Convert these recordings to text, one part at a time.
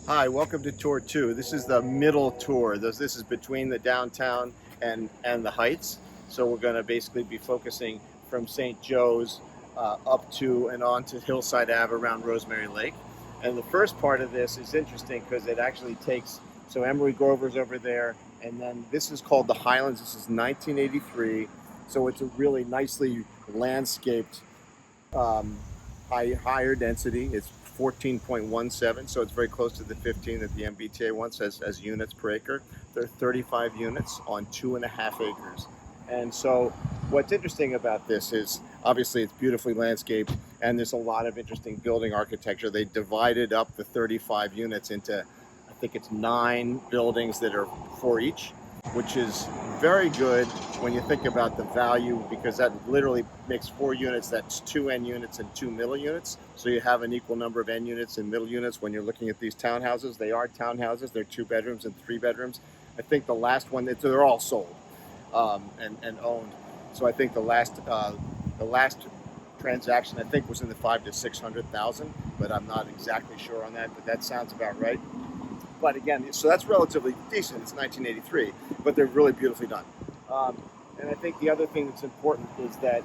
Hi, welcome to Tour 2. This is the middle tour. This is between the downtown and the Heights. So we're going to basically be focusing from St. Joe's up to and on to Hillside Ave around Rosemary Lake. And the first part of this is interesting because it actually takes, so Emery Grover's over there, and then this is called the Highlands. This is 1983. So it's a really nicely landscaped higher density. It's 14.17, so it's very close to the 15 that the MBTA wants as units per acre. There are 35 units on 2.5 acres. And so what's interesting about this is obviously it's beautifully landscaped and there's a lot of interesting building architecture. They divided up the 35 units into, I think it's 9 buildings that are 4 each, which is very good when you think about the value, because that literally makes 4 units. That's 2 end units and 2 middle units. So you have an equal number of end units and middle units when you're looking at these townhouses. They are townhouses. They're 2 bedrooms and 3 bedrooms. I think the last one, they're all sold and owned. So I think the last transaction I think was in the 500,000 to 600,000, but I'm not exactly sure on that. But that sounds about right. But again, so that's relatively decent. It's 1983, but they're really beautifully done. And I think the other thing that's important is that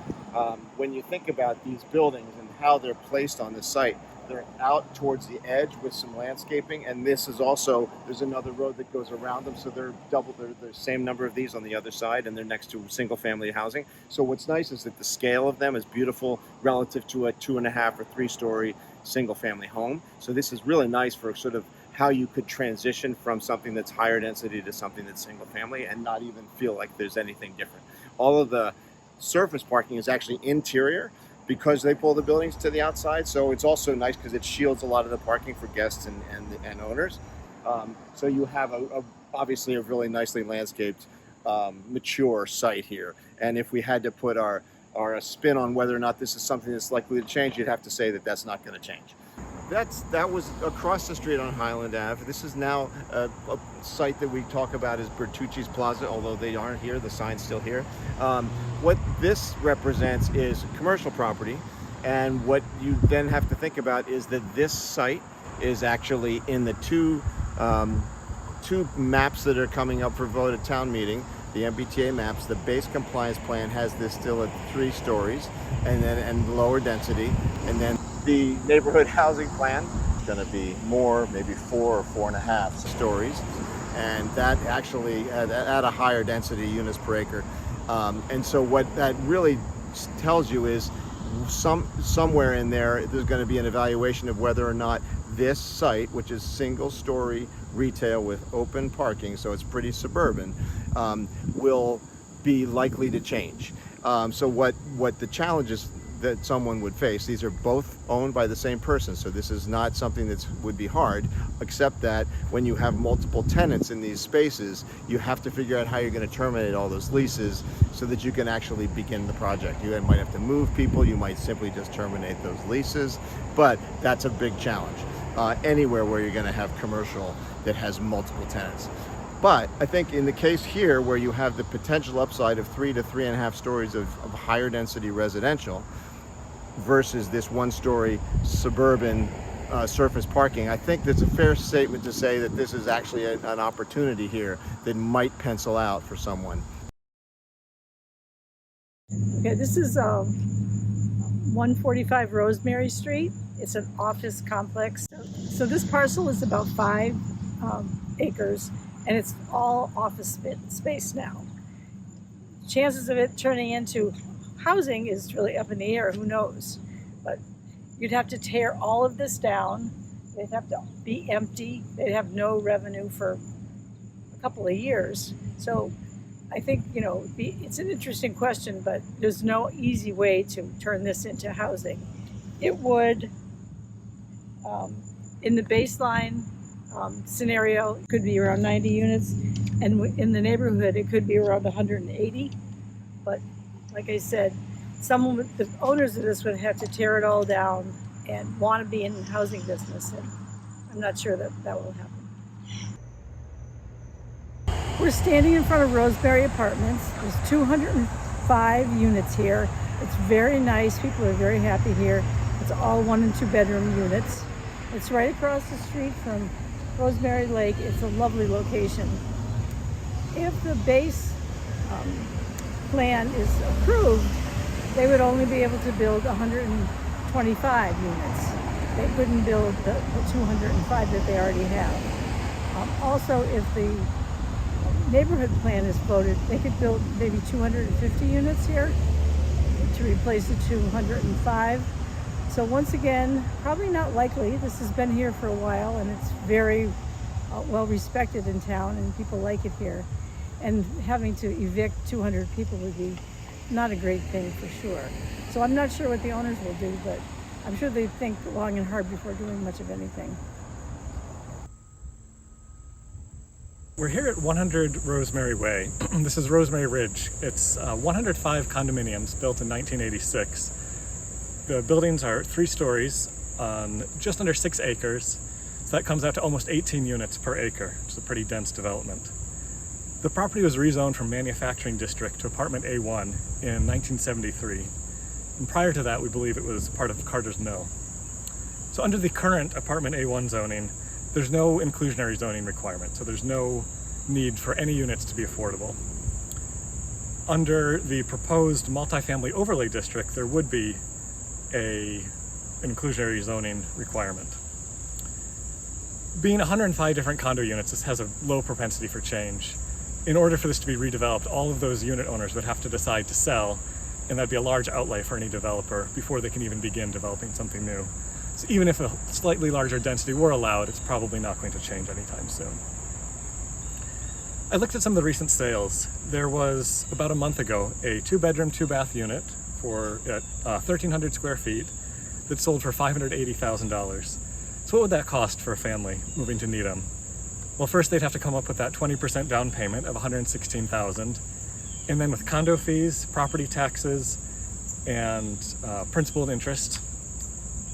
when you think about these buildings and how they're placed on the site, they're out towards the edge with some landscaping. And this is also, there's another road that goes around them. So they're the same number of these on the other side, and they're next to single family housing. So what's nice is that the scale of them is beautiful relative to a 2.5 or 3 story single family home. So this is really nice for sort of how you could transition from something that's higher density to something that's single family and not even feel like there's anything different. All of the surface parking is actually interior because they pull the buildings to the outside. So it's also nice because it shields a lot of the parking for guests and owners. So you have obviously a really nicely landscaped, mature site here. And if we had to put our spin on whether or not this is something that's likely to change, you'd have to say that that's not going to change. That was across the street on Highland Ave. This is now a site that we talk about as Bertucci's Plaza, although they aren't here, the sign's still here. What this represents is commercial property, and what you then have to think about is that this site is actually in the two maps that are coming up for vote at town meeting. The MBTA maps, the base compliance plan has this still at 3 stories and lower density, and then the neighborhood housing plan is going to be more, maybe 4 or 4.5 stories, and that actually at a higher density units per acre. And so what that really tells you is somewhere in there's going to be an evaluation of whether or not this site, which is single story retail with open parking, so it's pretty suburban, will be likely to change. So what the challenges that someone would face, these are both owned by the same person, so this is not something that would be hard, except that when you have multiple tenants in these spaces, you have to figure out how you're going to terminate all those leases so that you can actually begin the project. You might have to move people, you might simply just terminate those leases, but that's a big challenge anywhere where you're going to have commercial that has multiple tenants. But I think in the case here, where you have the potential upside of 3 to 3.5 stories of higher density residential versus this 1-story suburban surface parking, I think that's a fair statement to say that this is actually an opportunity here that might pencil out for someone. Okay, this is 145 Rosemary Street. It's an office complex. So this parcel is about 5 acres, and it's all office space now. Chances of it turning into housing is really up in the air, who knows? But you'd have to tear all of this down. They'd have to be empty. They'd have no revenue for a couple of years. So I think, it's an interesting question, but there's no easy way to turn this into housing. It would, in the baseline scenario, it could be around 90 units, and in the neighborhood, it could be around 180. But like I said, the owners of this would have to tear it all down and want to be in the housing business, and I'm not sure that will happen. We're standing in front of Rosemary Apartments. There's 205 units here. It's very nice. People are very happy here. It's all 1 and 2 bedroom units. It's right across the street from Rosemary Lake, it's a lovely location. If the base plan is approved, they would only be able to build 125 units. They couldn't build the 205 that they already have. Also, if the neighborhood plan is voted, they could build maybe 250 units here to replace the 205. So once again, probably not likely. This has been here for a while and it's very well respected in town and people like it here. And having to evict 200 people would be not a great thing for sure. So I'm not sure what the owners will do, but I'm sure they think long and hard before doing much of anything. We're here at 100 Rosemary Way. This is Rosemary Ridge. It's 105 condominiums built in 1986. The buildings are 3 stories on just under 6 acres. So that comes out to almost 18 units per acre, which is a pretty dense development. The property was rezoned from manufacturing district to apartment A1 in 1973. And prior to that, we believe it was part of Carter's Mill. So under the current apartment A1 zoning, there's no inclusionary zoning requirement, so there's no need for any units to be affordable. Under the proposed multifamily overlay district, there would be an inclusionary zoning requirement. Being 105 different condo units, this has a low propensity for change. In order for this to be redeveloped, all of those unit owners would have to decide to sell, and that'd be a large outlay for any developer before they can even begin developing something new. So even if a slightly larger density were allowed, it's probably not going to change anytime soon. I looked at some of the recent sales. There was, about a month ago, a 2-bedroom, 2-bath unit for 1,300 square feet that sold for $580,000. So what would that cost for a family moving to Needham? Well, first they'd have to come up with that 20% down payment of $116,000, and then with condo fees, property taxes, and principal and interest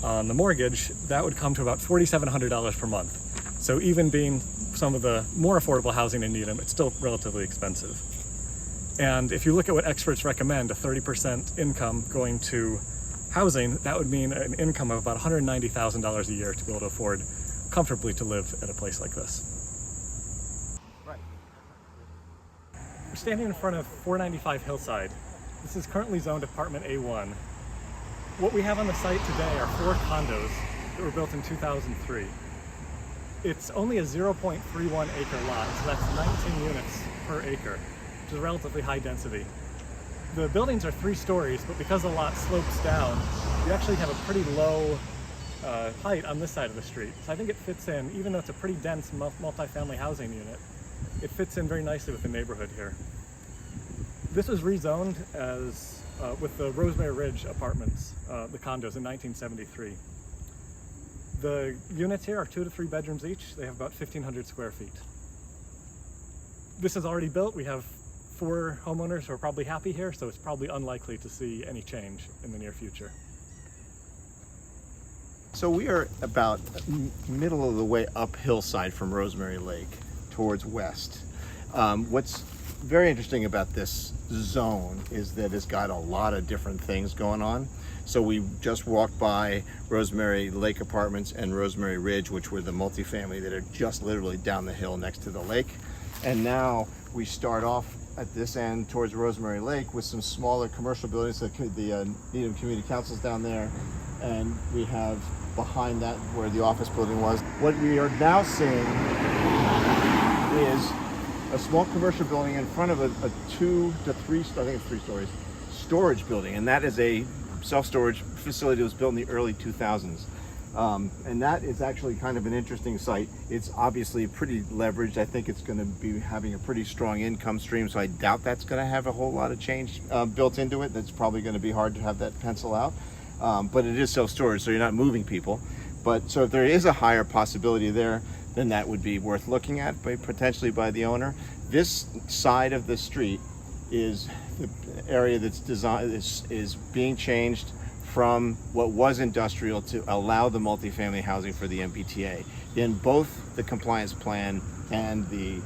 on the mortgage, that would come to about $4,700 per month. So even being some of the more affordable housing in Needham, it's still relatively expensive. And if you look at what experts recommend, a 30% income going to housing, that would mean an income of about $190,000 a year to be able to afford comfortably to live at a place like this. Right. We're standing in front of 495 Hillside. This is currently zoned apartment A1. What we have on the site today are 4 condos that were built in 2003. It's only a 0.31 acre lot, so that's 19 units per acre, which is relatively high density. The buildings are 3 stories, but because the lot slopes down, you actually have a pretty low height on this side of the street. So I think it fits in, even though it's a pretty dense multifamily housing unit, it fits in very nicely with the neighborhood here. This was rezoned as with the Rosemary Ridge apartments, the condos, in 1973. The units here are 2 to 3 bedrooms each. They have about 1,500 square feet. This is already built. We have 4 homeowners who are probably happy here, so it's probably unlikely to see any change in the near future. So we are about middle of the way up Hillside from Rosemary Lake towards west. What's very interesting about this zone is that it's got a lot of different things going on. So we just walked by Rosemary Lake Apartments and Rosemary Ridge, which were the multifamily that are just literally down the hill next to the lake. And now we start off at this end towards Rosemary Lake with some smaller commercial buildings, like the Needham Community Council's down there. And we have behind that where the office building was. What we are now seeing is a small commercial building in front of a 2 to 3, I think it's 3 stories, storage building. And that is a self-storage facility that was built in the early 2000s. And that is actually kind of an interesting site. It's obviously pretty leveraged. I think it's going to be having a pretty strong income stream, so I doubt that's going to have a whole lot of change built into it. That's probably going to be hard to have that pencil out. But it is self-storage, so you're not moving people. But so if there is a higher possibility there, then that would be worth looking at potentially by the owner. This side of the street is the area that's designed is being changed from what was industrial to allow the multifamily housing for the MBTA. In both the compliance plan and the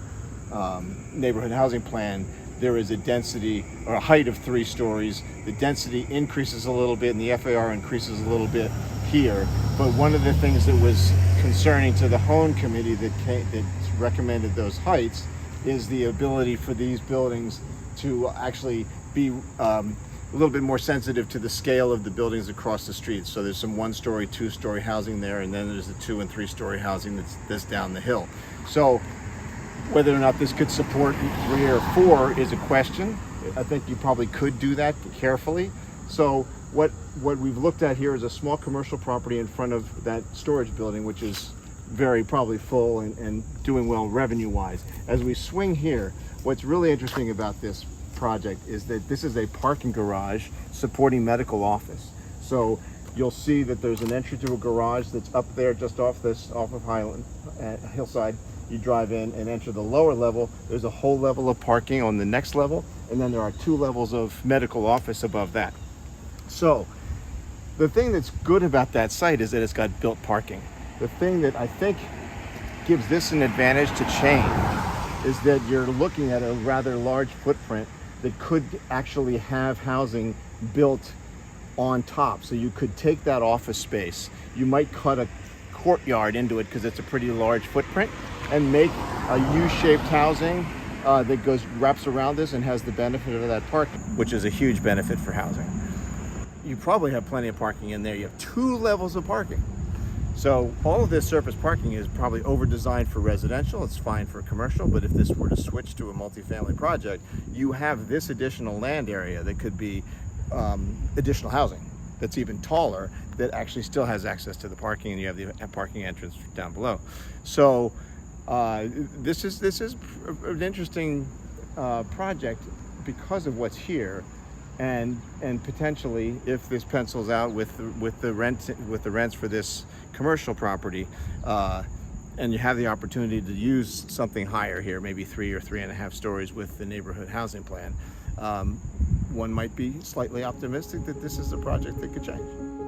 neighborhood housing plan, there is a density or a height of 3 stories. The density increases a little bit and the FAR increases a little bit here. But one of the things that was concerning to the Hone committee that recommended those heights is the ability for these buildings to actually be a little bit more sensitive to the scale of the buildings across the street. So there's some 1-story, 2-story housing there, and then there's the 2- and 3-story housing that's down the hill. So whether or not this could support 3 or 4 is a question. I think you probably could do that carefully. So what we've looked at here is a small commercial property in front of that storage building, which is very probably full and doing well revenue-wise. As we swing here, what's really interesting about this project is that this is a parking garage supporting medical office. So you'll see that there's an entry to a garage that's up there just off of Highland, Hillside. You drive in and enter the lower level. There's a whole level of parking on the next level, and then there are 2 levels of medical office above that. So the thing that's good about that site is that it's got built parking. The thing that I think gives this an advantage to change is that you're looking at a rather large footprint that could actually have housing built on top. So you could take that office space, you might cut a courtyard into it because it's a pretty large footprint, and make a U-shaped housing that wraps around this and has the benefit of that parking, which is a huge benefit for housing. You probably have plenty of parking in there. You have 2 levels of parking. So all of this surface parking is probably over-designed for residential. It's fine for commercial, but if this were to switch to a multifamily project, you have this additional land area that could be additional housing that's even taller, that actually still has access to the parking, and you have the parking entrance down below. So this is an interesting project because of what's here. And potentially, if this pencils out with the rents for this commercial property, and you have the opportunity to use something higher here, maybe 3 or 3.5 stories with the neighborhood housing plan, one might be slightly optimistic that this is a project that could change.